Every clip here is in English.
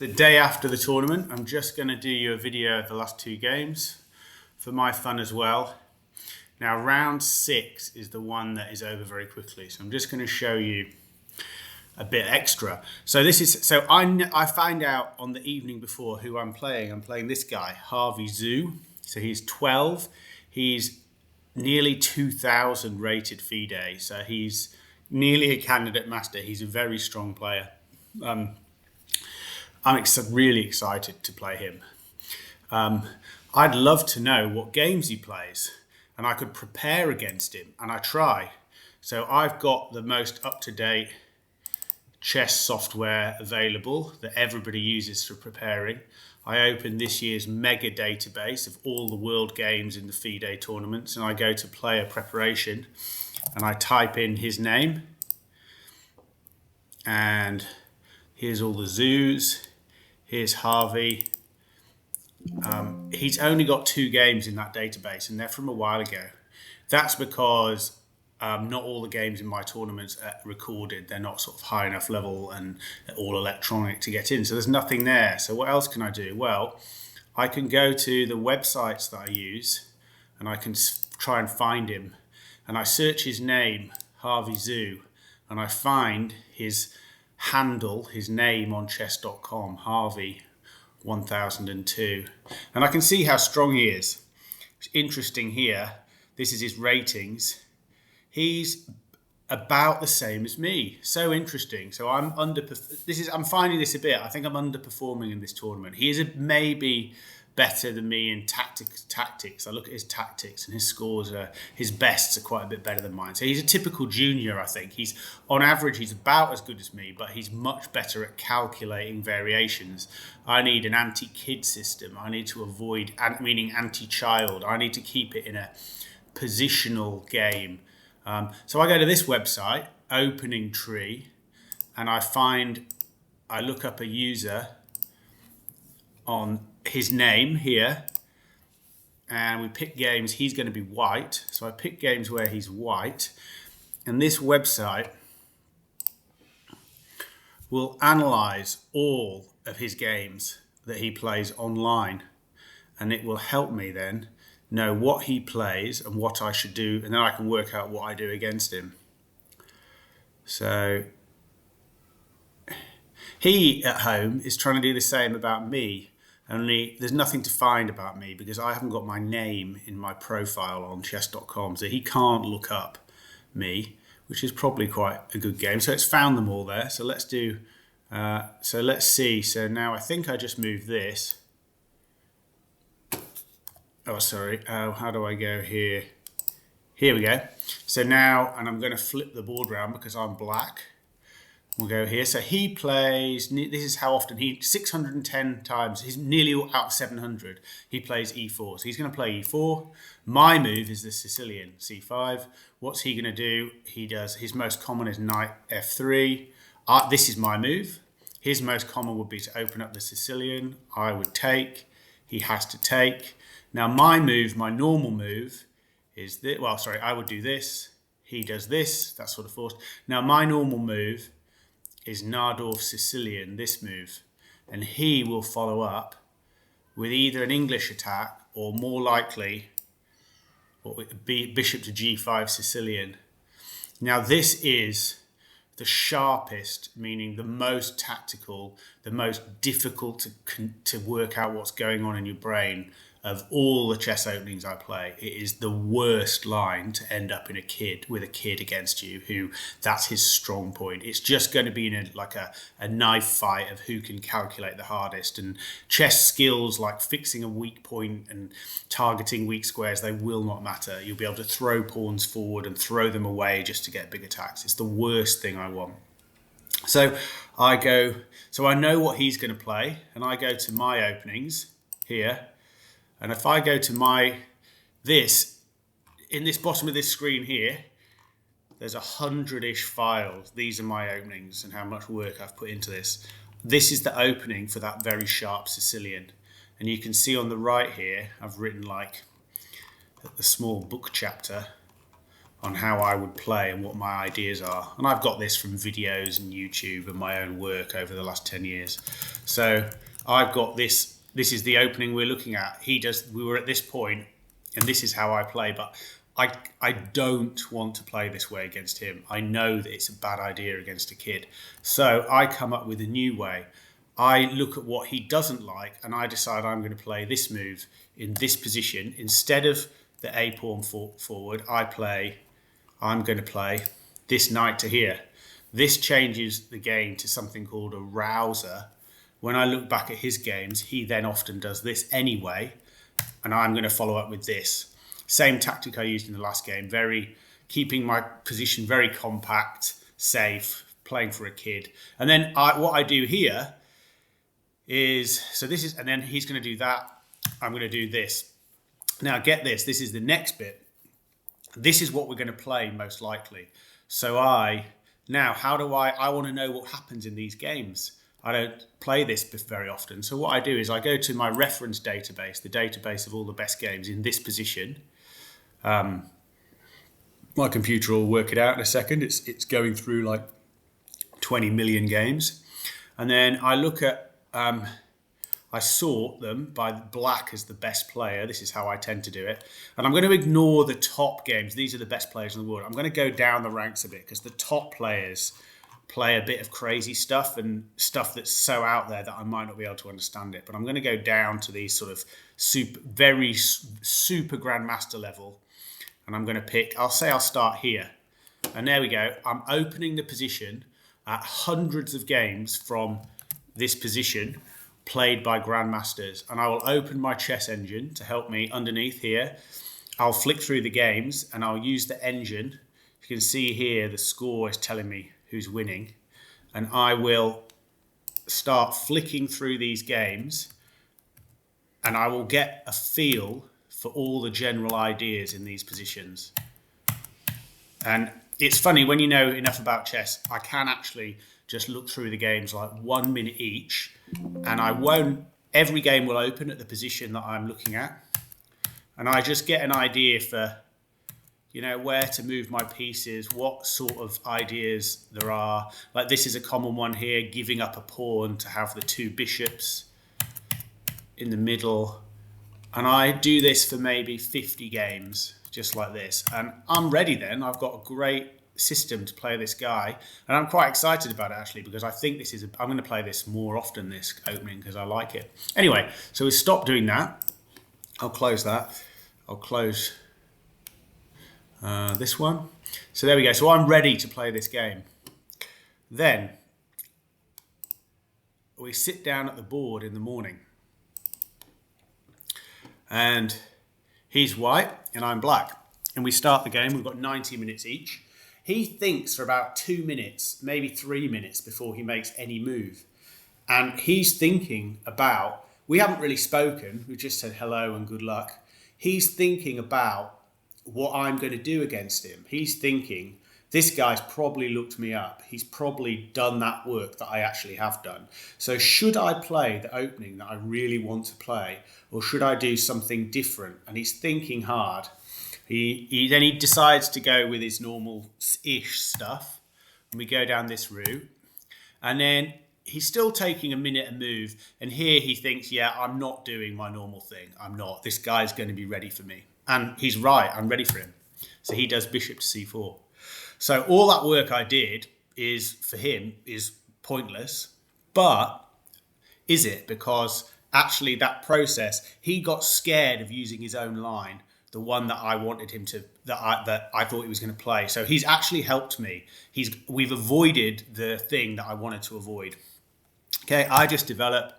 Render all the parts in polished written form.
The day after the tournament, I'm just going to do you a video of the last two games for my fun as well. Now, round 6 is the one that is over very quickly, so I'm just going to show you a bit extra. So I find out on the evening before who I'm playing. I'm playing this guy, Harvey Zhu. So he's 12. He's nearly 2,000 rated FIDE, so he's nearly a candidate master. He's a very strong player. I'm really excited to play him. I'd love to know what games he plays, and I could prepare against him, and I try. So I've got the most up-to-date chess software available that everybody uses for preparing. I open this year's mega database of all the world games in the FIDE tournaments, and I go to player preparation, and I type in his name, and here's all the Zhus. Here's Harvey. He's only got 2 games in that database, and they're from a while ago. That's because not all the games in my tournaments are recorded. They're not sort of high enough level and all electronic to get in. So there's nothing there. So what else can I do? Well, I can go to the websites that I use, and I can try and find him. And I search his name, Harvey Zhu, and I find his handle, his name on chess.com, Harvey 1002, and I can see how strong he is. It's interesting here, this is his ratings. He's about the same as me. So interesting. So I'm finding this a bit. I think I'm underperforming in this tournament. He is maybe better than me in tactics. I look at his tactics, and his scores his bests are quite a bit better than mine. So he's a typical junior, I think. He's on average, he's about as good as me, but he's much better at calculating variations. I need an anti-kid system. I need to avoid, meaning anti-child. I need to keep it in a positional game. So I go to this website, Opening Tree, and I look up a user on his name here, and we pick games. He's going to be white, so I pick games where he's white, and this website will analyze all of his games that he plays online, and it will help me then know what he plays and what I should do, and then I can work out what I do against him. So he at home is trying to do the same about me. Only there's nothing to find about me because I haven't got my name in my profile on chess.com, so he can't look up me, which is probably quite a good game. So it's found them all there. So let's see. So now I think I just moved this. Oh, sorry. How do I go here? Here we go. So now, and I'm going to flip the board around because I'm black. We'll go here. So he plays, this is how often 610 times, he's nearly out of 700. He plays e4. So he's going to play e4. My move is the Sicilian, c5. What's he going to do? His most common is knight f3. This is my move. His most common would be to open up the Sicilian. I would take. He has to take. Now my normal move is this. Well, sorry, I would do this. He does this. That's sort of forced. Now my normal move is Nardorf Sicilian, this move, and he will follow up with either an English attack or more likely bishop to g5 Sicilian. Now this is the sharpest, meaning the most tactical, the most difficult to work out what's going on in your brain of all the chess openings I play. It is the worst line to end up with a kid against you, who that's his strong point. It's just going to be in a knife fight of who can calculate the hardest. And chess skills like fixing a weak point and targeting weak squares, they will not matter. You'll be able to throw pawns forward and throw them away just to get big attacks. It's the worst thing I want. So I know what he's going to play, and I go to my openings here. And if I go to in this bottom of this screen here, there's 100-ish files. These are my openings and how much work I've put into this. This is the opening for that very sharp Sicilian. And you can see on the right here, I've written like a small book chapter on how I would play and what my ideas are. And I've got this from videos and YouTube and my own work over the last 10 years. So I've got this. This is the opening we're looking at. We were at this point, and this is how I play. But I don't want to play this way against him. I know that it's a bad idea against a kid. So I come up with a new way. I look at what he doesn't like, and I decide I'm going to play this move in this position. Instead of the A pawn forward, I'm going to play this knight to here. This changes the game to something called a rouser. When I look back at his games, he then often does this anyway, and I'm going to follow up with this. Same tactic I used in the last game, keeping my position very compact, safe, playing for a kid. And then what I do here is, and then he's going to do that. I'm going to do this. Now get this, this is the next bit. This is what we're going to play most likely. So I want to know what happens in these games. I don't play this very often. So what I do is I go to my reference database, the database of all the best games in this position. My computer will work it out in a second. It's going through like 20 million games. And then I look at, I sort them by black as the best player. This is how I tend to do it. And I'm going to ignore the top games. These are the best players in the world. I'm going to go down the ranks a bit because the top players play a bit of crazy stuff and stuff that's so out there that I might not be able to understand it. But I'm going to go down to these sort of very super grandmaster level. And I'm going to pick, I'll start here. And there we go. I'm opening the position at hundreds of games from this position played by grandmasters, and I will open my chess engine to help me underneath here. I'll flick through the games and I'll use the engine. You can see here the score is telling me who's winning, and I will start flicking through these games and I will get a feel for all the general ideas in these positions. And it's funny, when you know enough about chess, I can actually just look through the games like 1 minute each, and every game will open at the position that I'm looking at, and I just get an idea for, where to move my pieces, what sort of ideas there are. Like this is a common one here, giving up a pawn to have the two bishops in the middle. And I do this for maybe 50 games, just like this. And I'm ready then. I've got a great system to play this guy. And I'm quite excited about it, actually, because I think I'm going to play this more often, this opening, because I like it. Anyway, so we stop doing that. I'll close that. I'll close this one. So there we go. So I'm ready to play this game. Then we sit down at the board in the morning. And he's white and I'm black. And we start the game. We've got 90 minutes each. He thinks for about 2 minutes, maybe 3 minutes before he makes any move. And he's thinking about, we haven't really spoken. We've just said hello and good luck. He's thinking about what I'm going to do against him. He's thinking, this guy's probably looked me up. He's probably done that work that I actually have done. So should I play the opening that I really want to play, or should I do something different? And he's thinking hard. Then he decides to go with his normal-ish stuff. And we go down this route. And then he's still taking a minute a move. And here he thinks, yeah, I'm not doing my normal thing. I'm not. This guy's going to be ready for me. And he's right. I'm ready for him. So he does bishop to c4. So all that work I did for him is pointless. But is it? Because actually that process, he got scared of using his own line, the one that I wanted him to, that I thought he was going to play. So he's actually helped me. We've avoided the thing that I wanted to avoid. Okay, I just develop,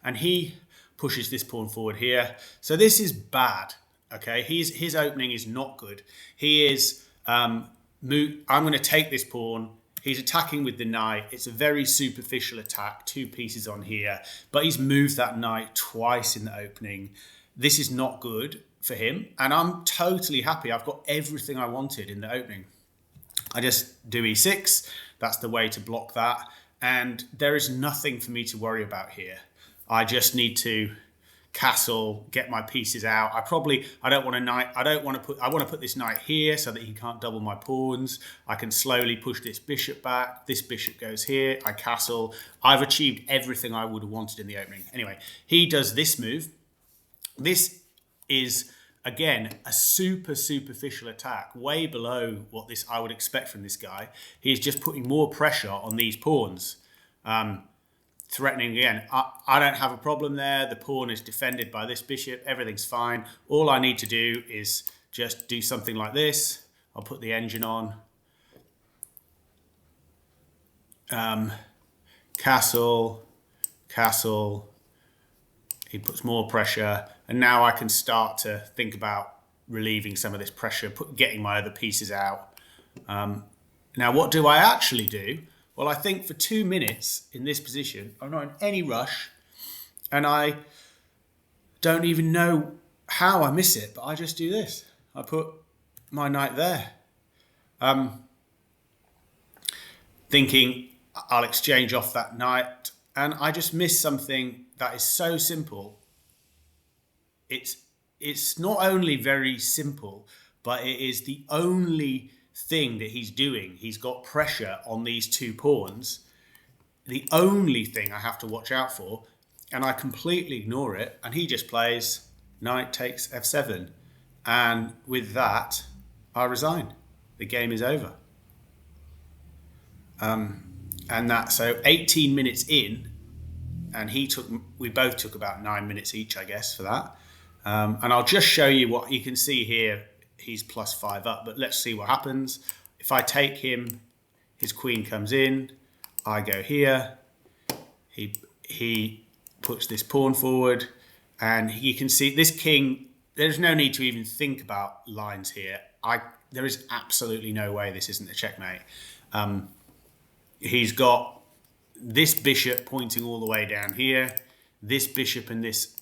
and he pushes this pawn forward here. So this is bad. Okay, his opening is not good. He is, I'm going to take this pawn. He's attacking with the knight. It's a very superficial attack, 2 pieces on here, but he's moved that knight twice in the opening. This is not good for him, and I'm totally happy. I've got everything I wanted in the opening. I just do e6. That's the way to block that, and there is nothing for me to worry about here. I just need to castle, get my pieces out. I don't want a knight. I want to put this knight here so that he can't double my pawns. I can slowly push this bishop back. This bishop goes here. I castle. I've achieved everything I would have wanted in the opening. Anyway, he does this move. This is, again, a super superficial attack, way below what this I would expect from this guy. He's just putting more pressure on these pawns. Threatening again. I don't have a problem there. The pawn is defended by this bishop. Everything's fine. All I need to do is just do something like this. I'll put the engine on. Castle, castle. He puts more pressure. And now I can start to think about relieving some of this pressure, getting my other pieces out. Now, what do I actually do? Well, I think for 2 minutes in this position, I'm not in any rush, and I don't even know how I miss it, but I just do this. I put my knight there, thinking I'll exchange off that knight, and I just miss something that is so simple. It's not only very simple, but it is the only thing that he's doing. He's got pressure on these two pawns. The only thing I have to watch out for, and I completely ignore it, and he just plays knight takes f7. And with that, I resign. The game is over. So 18 minutes in, and we both took about 9 minutes each, I guess, for that. And I'll just show you what you can see here. He's +5 up, but let's see what happens. If I take him, his queen comes in, I go here, he puts this pawn forward, and you can see this king, there's no need to even think about lines here. There is absolutely no way this isn't a checkmate. He's got this bishop pointing all the way down here, this bishop and this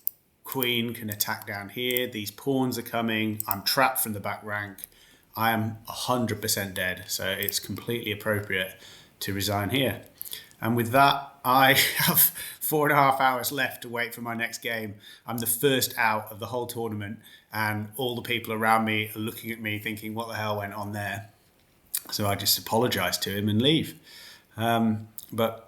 queen can attack down here. These pawns are coming. I'm trapped from the back rank. I am 100% dead. So it's completely appropriate to resign here. And with that, I have 4.5 hours left to wait for my next game. I'm the first out of the whole tournament, and all the people around me are looking at me thinking, what the hell went on there? So I just apologize to him and leave. But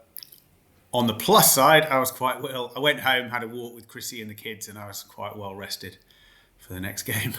on the plus side, I was quite well. I went home, had a walk with Chrissy and the kids, and I was quite well rested for the next game.